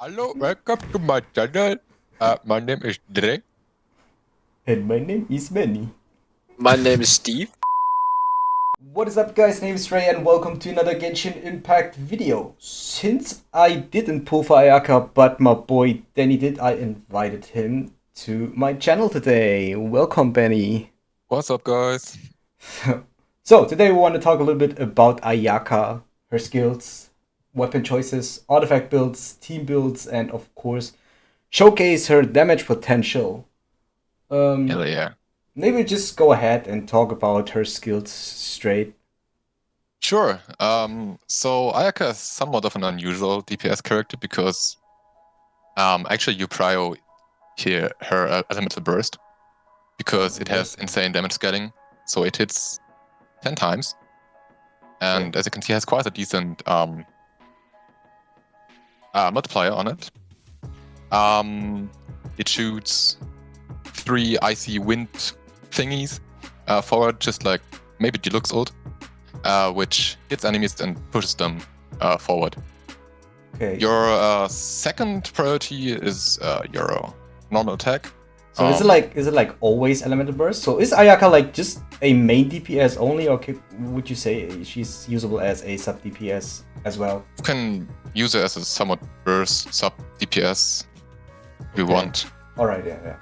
Hello, welcome to my channel. My name is Drake. And my name is Benny. My name is Steve. What is up, guys? Name is Ray and welcome to another Genshin Impact video. Since I didn't pull for Ayaka, but my boy Benny did, I invited him to my channel today. Welcome, Benny. What's up, guys? So, today we want to talk a little bit about Ayaka, her skills, weapon choices, artifact builds, team builds, and of course, showcase her damage potential. Hell yeah. Maybe just go ahead and talk about her skills straight. Sure. So Ayaka is somewhat of an unusual DPS character because actually you prio here her elemental burst because it has insane damage scaling. So it hits 10 times. And as you can see, it has quite a decent multiplier on it. It shoots 3 icy wind thingies forward, just like maybe Deluxe ult, which hits enemies and pushes them forward. Okay. Your second priority is your normal attack. So is it like always elemental burst? So is Ayaka like just a main DPS only, or would you say she's usable as a sub DPS as well? You can use it as a somewhat burst sub DPS if you want. All right, yeah.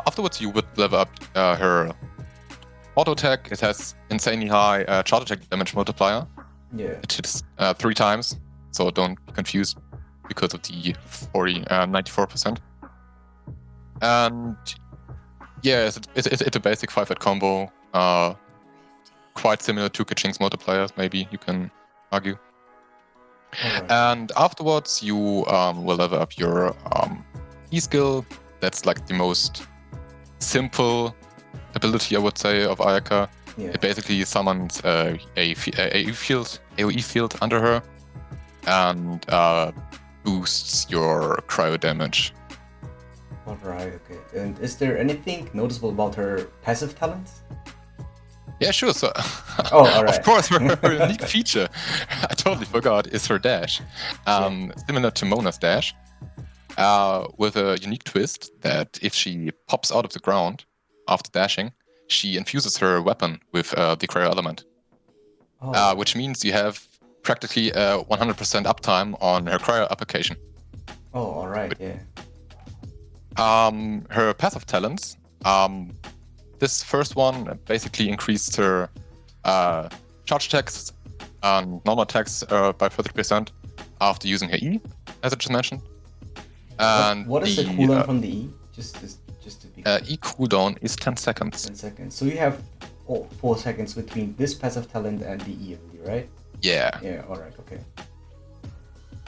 Afterwards you would level up her auto attack. It has insanely high charge attack damage multiplier. Yeah. It hits 3 times, so don't be confused because of the 94%. And yeah, it's a basic 5-hit combo, quite similar to Kaching's multipliers, maybe you can argue. Right. And afterwards you will level up your E skill. That's like the most simple ability, I would say, of Ayaka. Yeah. It basically summons a AoE field under her and boosts your cryo damage. All right, okay. And is there anything noticeable about her passive talents? Yeah, sure. So, all right. Of course, her unique feature, I totally forgot, is her dash. Similar to Mona's dash, with a unique twist that if she pops out of the ground after dashing, she infuses her weapon with the cryo element. Which means you have practically 100% uptime on her cryo application. Oh, all right, yeah. Her passive talents. This first one basically increased her charge attacks and normal attacks by 30% after using her E, as I just mentioned. And what is the cooldown from the E? Just to be E cooldown is 10 seconds. 10 seconds. So you have 4 seconds between this passive talent and the E ability, right? Yeah. Yeah, alright, okay.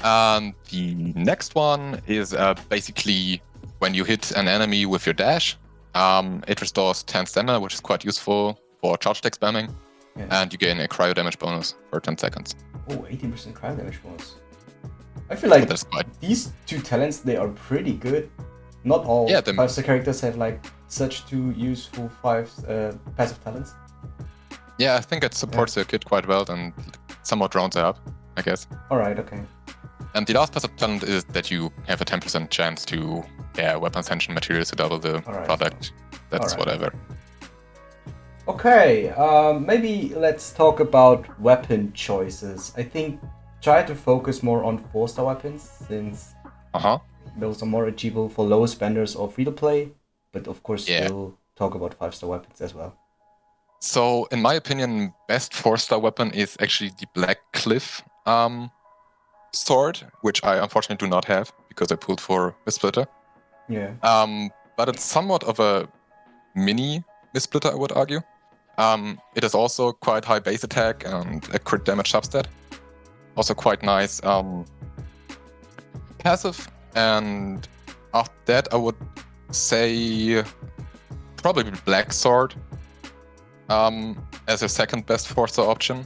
And the next one is basically when you hit an enemy with your dash, it restores 10 stamina, which is quite useful for charge attack spamming. Yeah. And you gain a cryo damage bonus for 10 seconds. Oh, 18% cryo damage bonus. I feel like these 2 talents, they are pretty good. Not all 5-star characters have like such 2 useful passive talents. Yeah, I think it supports your kit quite well and somewhat rounds it up, I guess. Alright, okay. And the last passive talent is that you have a 10% chance to weapon ascension materials to double the product. That's whatever. Okay, maybe let's talk about weapon choices. I think try to focus more on 4-star weapons since those are more achievable for low spenders or free-to-play, but of course we'll talk about 5-star weapons as well. So, in my opinion, best 4-star weapon is actually the Black Cliff sword, which I unfortunately do not have because I pulled for Missplitter. Yeah. But it's somewhat of a mini Missplitter, I would argue. It is also quite high base attack and a crit damage substat. Also quite nice passive, and after that I would say probably Black Sword as a second best 4-star option.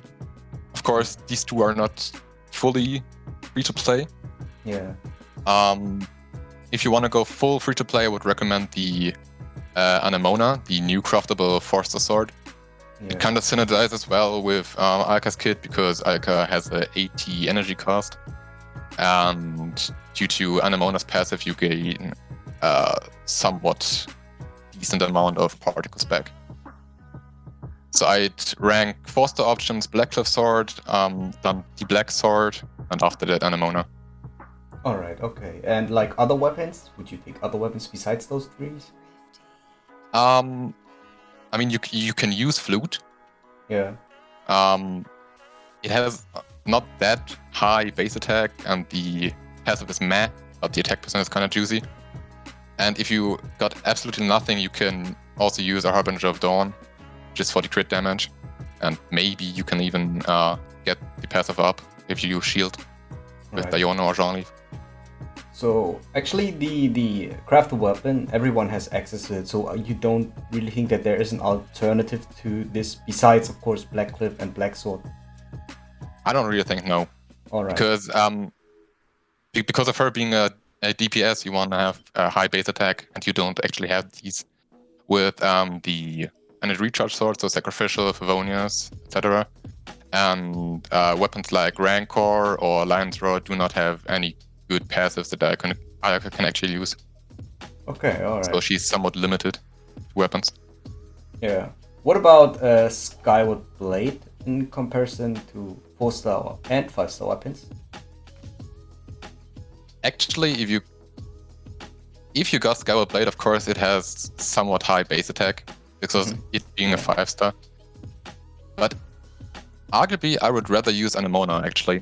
Of course, these 2 are not fully free-to-play. Yeah. If you want to go full free-to-play, I would recommend the Anemona, the new craftable 4-star sword. Yeah. It kind of synergizes well with Ayaka's kit because Ayaka has a 80 energy cost. and due to Anemona's passive, you gain somewhat decent amount of particles back. So I'd rank 4-star options: Blackcliff Sword, then the Black Sword, and after that Anemona. Alright, okay. And like other weapons? Would you pick other weapons besides those 3s? I mean, you can use Flute. Yeah. It has not that high base attack, and the passive is meh, but the attack percent is kind of juicy. And if you got absolutely nothing, you can also use a Harbinger of Dawn, just for the crit damage. And maybe you can even get the passive up if you use Shield with Diona or Jean-Leaf. So actually the crafted weapon, everyone has access to it, so you don't really think that there is an alternative to this besides, of course, Blackcliff and Black Sword? I don't really think no. Alright. Because of her being a DPS, you want to have a high base attack, and you don't actually have these with the Energy Recharge Sword, so Sacrificial, Favonius, etc. And weapons like Rancor or Lion's Roar do not have any good passives that Ayaka can actually use. Okay, alright. So she's somewhat limited to weapons. Yeah. What about Skyward Blade in comparison to 4-star and 5-star weapons? Actually, if you got Skyward Blade, of course, it has somewhat high base attack because it being a 5-star. But arguably, I would rather use Anemona actually.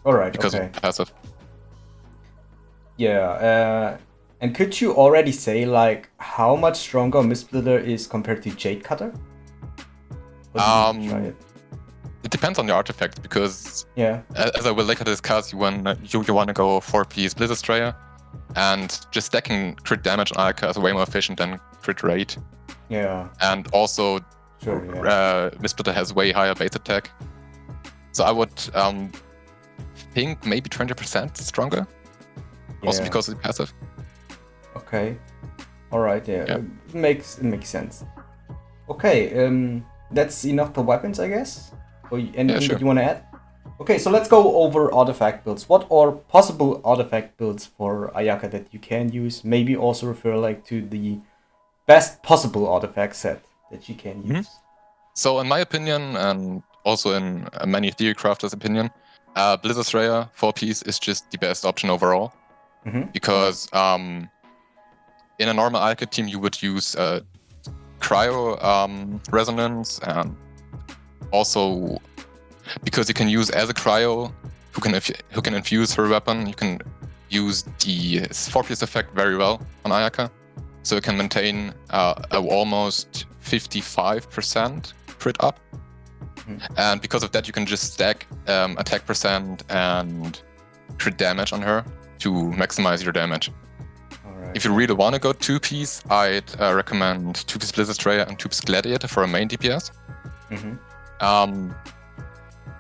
Alright, because of the passive. Yeah, and could you already say like how much stronger Mistsplitter is compared to Jade Cutter? It depends on the artifact, because as I will later discuss, you want to go 4-piece Blizzard Strayer, and just stacking crit damage on Ayaka is way more efficient than crit rate. Yeah. And also, Mistsplitter has way higher base attack. So I would think maybe 20% stronger. Also because of the passive. Okay. Alright, yeah. It makes sense. Okay, that's enough for weapons, I guess? Or anything that you want to add? Okay, so let's go over artifact builds. What are possible artifact builds for Ayaka that you can use? Maybe also refer like to the best possible artifact set that you can use. So in my opinion, and also in many theory crafters' opinion, Blizzard Strayer 4-piece is just the best option overall. Because in a normal Ayaka team, you would use Cryo Resonance, and also because you can use as a Cryo who can infuse her weapon, you can use the 4-piece effect very well on Ayaka. So you can maintain almost 55% crit up. And because of that, you can just stack attack percent and crit damage on her to maximize your damage. If you really want to go 2-piece, I'd recommend 2-piece Blizzard Strayer and 2-piece Gladiator for a main DPS.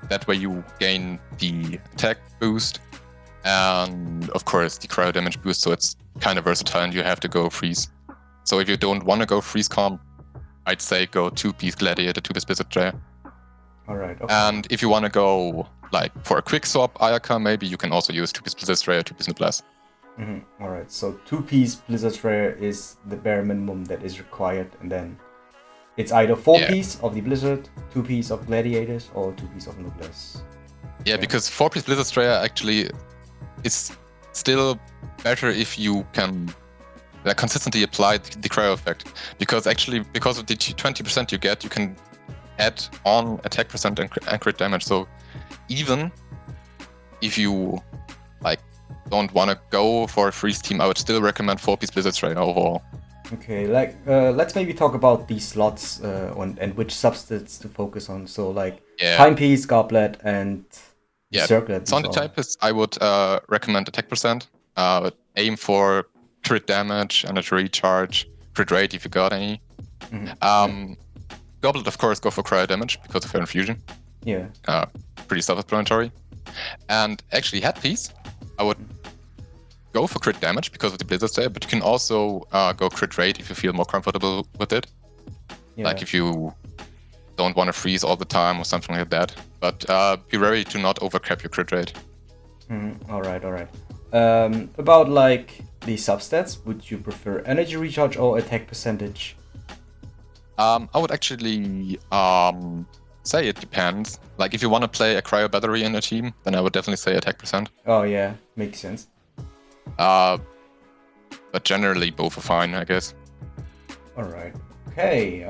That way you gain the attack boost and, of course, the cryo damage boost, so it's kind of versatile and you have to go freeze. So if you don't want to go freeze comp, I'd say go 2-piece Gladiator, 2-piece Blizzard Strayer. Alright, And if you want to go like for a quick swap Ayaka, maybe you can also use 2-piece Blizzard Strayer, 2-piece Noblesse. Alright, so 2-piece Blizzard Strayer is the bare minimum that is required, and then it's either 4-piece of the Blizzard, 2-piece of Gladiators, or 2-piece of Noblesse. Yeah, because 4-piece Blizzard Strayer actually is still better if you can consistently apply the cryo effect. Because actually, because of the 20% you get, you can add on attack percent and crit damage. So even if you like don't want to go for a freeze team, I would still recommend 4-piece Blizzard Strayer overall. Okay, like let's maybe talk about these slots and which substats to focus on. So like Timepiece, Goblet, and Circlet. So on the Typist, I would recommend attack percent. Aim for crit damage, energy recharge, crit rate if you got any. Goblet, of course, go for cryo damage because of her infusion. Yeah. Pretty self-explanatory. And actually, Headpiece, I would go for crit damage because of the Blizzard Strayer, but you can also go crit rate if you feel more comfortable with it. Like if you don't want to freeze all the time or something like that. But be ready to not overcap your crit rate. All right. About like the substats, would you prefer energy recharge or attack percentage? I would actually say it depends. Like if you want to play a cryo battery in a team, then I would definitely say attack percent. Oh yeah, makes sense. But generally both are fine, I guess. All right. Okay.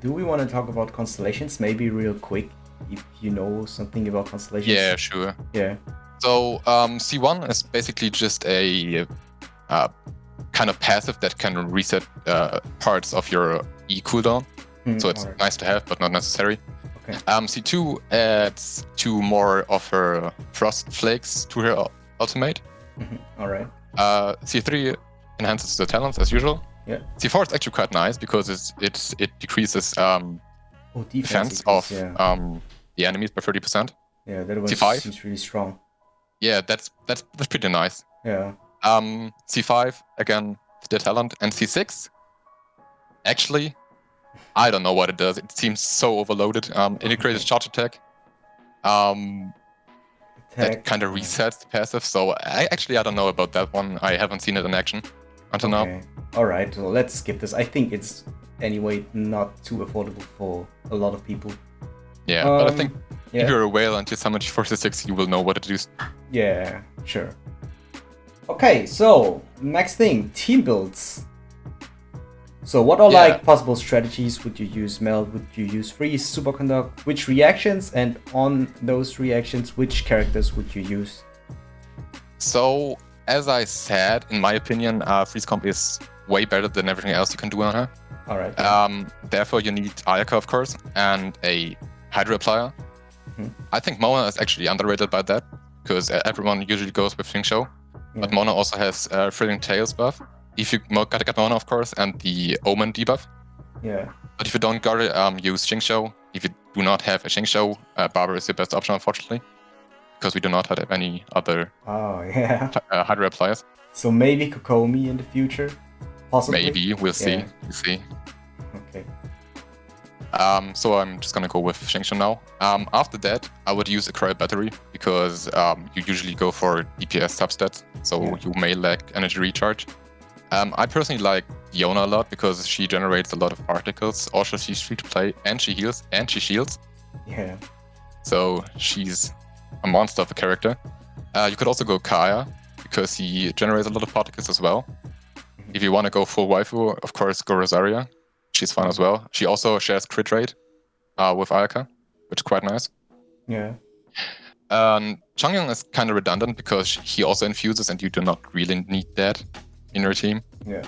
Do we want to talk about constellations? Maybe real quick, if you know something about constellations. Yeah, sure. Yeah. So C1 is basically just a kind of passive that can reset parts of your E cooldown. So it's nice to have, but not necessary. Okay. C2 adds 2 more of her frost flakes to her ultimate. All right. C3 enhances the talents as usual. Yeah. C4 is actually quite nice because it decreases defense of the enemies by 30%. Yeah, that one C5 seems really strong. Yeah, that's pretty nice. Yeah. C5 again, the talent, and C6. Actually, I don't know what it does. It seems so overloaded. Integrated charge attack. That kind of resets the passive. So I don't know about that one. I haven't seen it in action until now. All right, so let's skip this. I think it's anyway not too affordable for a lot of people. Yeah, but I think if you're a whale and you summon G46, you will know what it does. Yeah, sure. Okay, so next thing, team builds. So what are like possible strategies? Would you use melt? Would you use freeze, superconduct? Which reactions? And on those reactions, which characters would you use? So as I said, in my opinion, freeze comp is way better than everything else you can do on her. All right. Therefore, you need Ayaka, of course, and a Hydro Applier. I think Mona is actually underrated by that, because everyone usually goes with Xingqiu. But Mona also has Thrilling Tales buff. If you gotta get Mona, of course, and the Omen debuff. Yeah. But if you don't got it, use Xingqiu. If you do not have a Xingqiu, Barber is your best option, unfortunately, because we do not have any other Hydro Appliers. So maybe Kokomi in the future, possibly. Maybe we'll see. We'll see. Okay. So I'm just gonna go with Xingqiu now. After that, I would use a cryo battery because you usually go for DPS substats, so you may lack energy recharge. I personally like Yona a lot because she generates a lot of particles. Also, she's free to play and she heals and she shields. Yeah. So she's a monster of a character. You could also go Kaya because he generates a lot of particles as well. If you want to go full waifu, of course, go Rosaria. She's fun as well. She also shares crit rate with Ayaka, which is quite nice. Yeah. Changyang is kind of redundant because he also infuses and you do not really need that in your team. Yeah.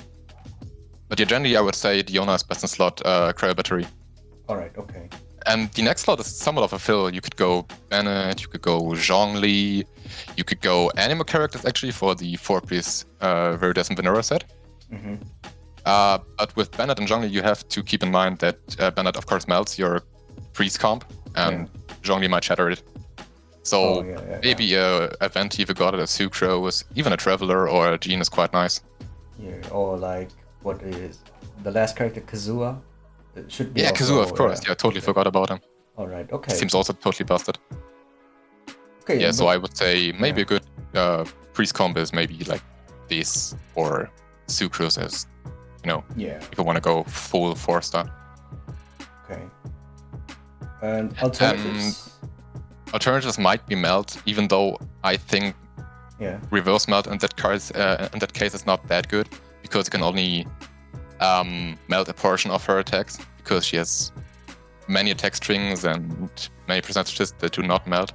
But yeah, generally I would say Diona is best in slot cryo battery. Alright, okay. And the next slot is somewhat of a fill. You could go Bennett, you could go Zhongli, you could go anime characters actually for the 4-piece Veritas and Venera set. But with Bennett and Zhongli, you have to keep in mind that Bennett, of course, melts your freeze comp, and Zhongli might shatter it. So maybe a Venti, if you got it, a Sucrose, even a Traveler or a Jean is quite nice. Yeah, or like, what is the last character, Kazuha? It should be Kazuha, of course. Yeah, I totally forgot about him. Alright, okay. Seems also totally busted. Okay. Yeah, so I would say maybe a good freeze comp is maybe like this or Sucrose as, you know, if you want to go full 4-star. Okay. And alternatives? Alternatives might be melt, even though I think reverse melt in that case is not that good because you can only melt a portion of her attacks because she has many attack strings and many percentages that do not melt,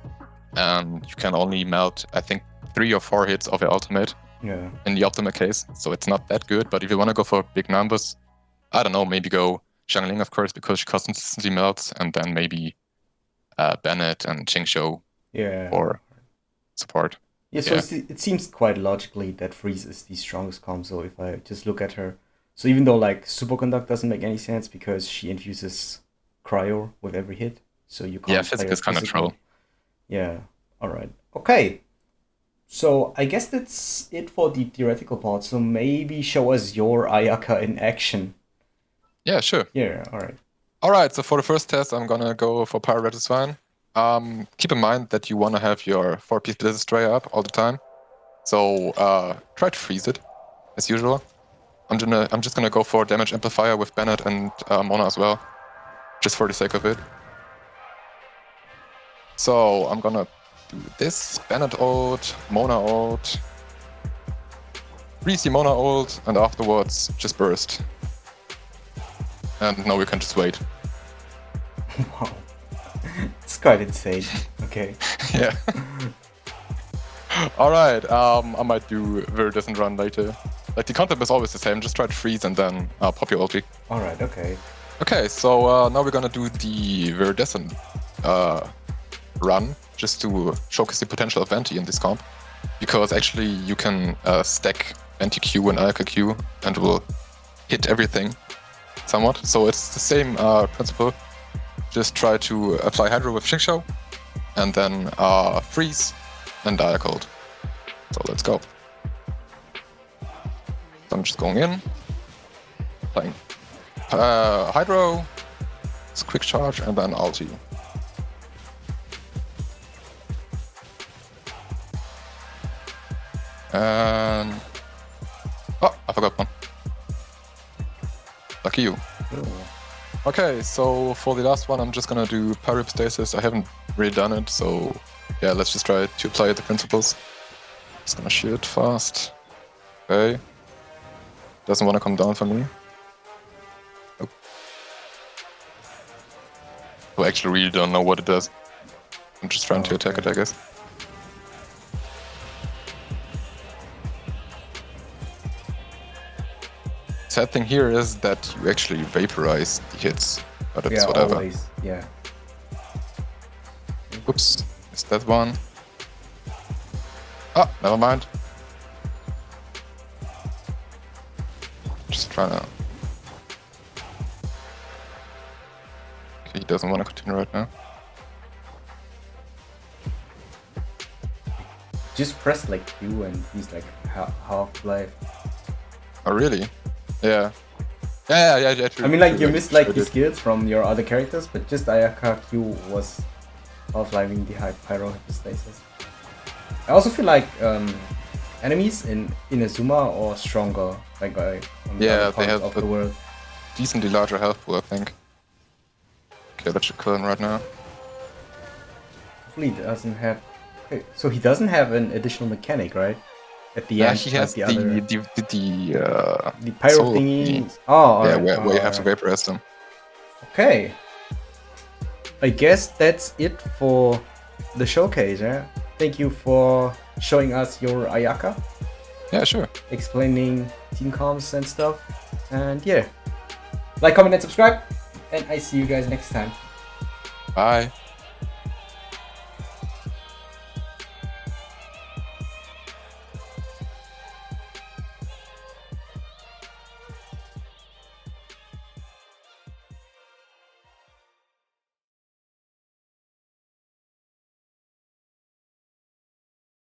and you can only melt I think 3 or 4 hits of her ultimate. In the ultimate case, so it's not that good. But if you want to go for big numbers, I don't know, maybe go Xiangling, of course, because she constantly melts, and then maybe Bennett and Xingqiu for support. Yeah, so it seems quite logically that Freeze is the strongest comp. So if I just look at her, so even though like Superconduct doesn't make any sense because she infuses cryo with every hit, so you can't. Yeah, physics is kind of troll. Yeah. All right. Okay. So I guess that's it for the theoretical part. So maybe show us your Ayaka in action. Yeah, sure. Yeah, all right. All right, so for the first test, I'm gonna go for Pyroretis Vine. Keep in mind that you want to have your 4-piece Blizzard Destroyer up all the time. So try to freeze it, as usual. I'm just gonna go for damage amplifier with Bennett and Mona as well, just for the sake of it. So I'm gonna do this, Bennett ult, Mona ult, freeze the Mona ult, and afterwards just burst. And now we can just wait. Wow. It's quite insane. Okay. Yeah. Alright, I might do Viridescent run later. Like, the concept is always the same, just try to freeze and then pop your ulti. Alright, okay. Okay, so now we're gonna do the Viridescent run, just to showcase the potential of Venti in this comp. Because actually you can stack Venti Q and Ayaka Q and will hit everything somewhat. So it's the same principle. Just try to apply Hydro with Xingqiu and then freeze and Ayaka ult. So let's go. So I'm just going in, playing Hydro, it's quick charge, and then ulti. And oh, I forgot one. Lucky you. Okay, so for the last one, I'm just gonna do Pyrostasis. I haven't really done it, so yeah, let's just try to apply the principles. Just gonna shoot fast. Okay. Doesn't want to come down for me. Nope. I actually really don't know what it does. I'm just trying to attack it, I guess. Sad thing here is that you actually vaporize the hits, but it's whatever. Always. Yeah. Oops, missed that one. Ah, never mind. Just trying to... Okay, he doesn't want to continue right now. Just press like Q and he's like half-life. Oh really? Yeah. Yeah. I mean, like, you missed like the skills from your other characters, but just Ayaka Q was half-living the high Pyrostasis. I also feel like enemies in Inazuma are stronger, like on the other they parts have of the world. Decently larger health pool, I think. Okay, that should kill him right now. Hopefully he doesn't have... Okay, so he doesn't have an additional mechanic, right? At the end, He has like the pyro soul thingy. Oh, yeah, alright, where you have to vaporize them. Okay. I guess that's it for the showcase, yeah? Thank you for showing us your Ayaka. Yeah, sure. Explaining team comps and stuff. And yeah. Like, comment, and subscribe. And I see you guys next time. Bye.